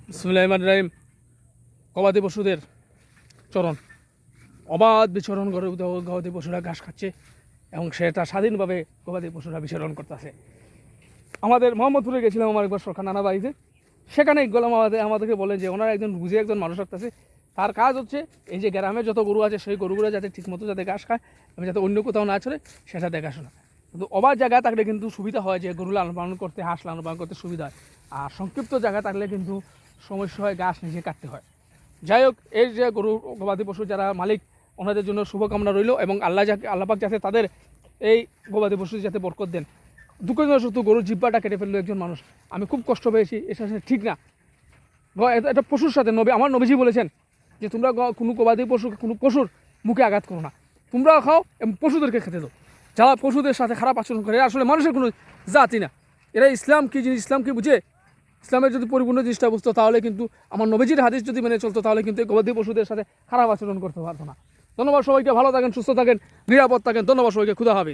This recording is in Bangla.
বিসমিল্লাহির রহমানির রহিম। গবাদি পশুদের চরণ, অবাধ বিচরণ করে গবাদি পশুরা ঘাস খাচ্ছে এবং সেটা স্বাধীনভাবে গবাদি পশুরা বিচরণ করতেছে। আমাদের মোহাম্মদপুরে গেছিলাম আমার একবার সরকার নানা বাড়িতে, সেখানে গোলাম আমাদেরকে বলেন যে ওনারা একজন মানুষ রাখতেছে, তার কাজ হচ্ছে এই যে গ্রামে যত গরু আছে সেই গরুগুলো যাতে ঠিকমতো যাতে ঘাস খায় এবং যাতে অন্য কোথাও না চলে সেটা দেখাশোনা। কিন্তু অবাধ জায়গা থাকলে কিন্তু সুবিধা হয় যে গরু লালন পালন করতে, হাঁস লালন পালন করতে সুবিধা হয়। আর সংক্ষিপ্ত জায়গা থাকলে কিন্তু সমস্যা হয়, ঘাস নিজে কাটতে হয়। যাই হোক, এই যে গরু গবাদি পশু যারা মালিক, ওনাদের জন্য শুভকামনা রইল এবং আল্লাপাক যাতে তাদের এই গবাদি পশু যাতে বরকত দেন। দুঃখজনক শুধু গরুর জিব্বাটা কেটে ফেললো একজন মানুষ, আমি খুব কষ্ট পেয়েছি, এটা ঠিক না। এটা পশুর সাথে আমার নবীজি বলেছেন যে তোমরা কোনো গবাদি পশু কোনো পশুর মুখে আঘাত করো না, তোমরা খাও এবং পশুদেরকে খেতে দাও। যারা পশুদের সাথে খারাপ আচরণ করে এরা আসলে মানুষের কোনো জাতি না। এরা ইসলাম কি জিনিস, ইসলাম কি বুঝে, ইসলামের যদি পরিপূর্ণ জিনিসটা বুঝতো তাহলে কিন্তু আমার নবীজির হাদিস যদি মেনে চলতো তাহলে কিন্তু গবাদি পশুদের সাথে খারাপ আচরণ করতে পারতো না। ধন্যবাদ সবাইকে, ভালো থাকেন, সুস্থ থাকেন, নিরাপদ থাকেন। ধন্যবাদ সবাইকে, খুদা হাফেজ।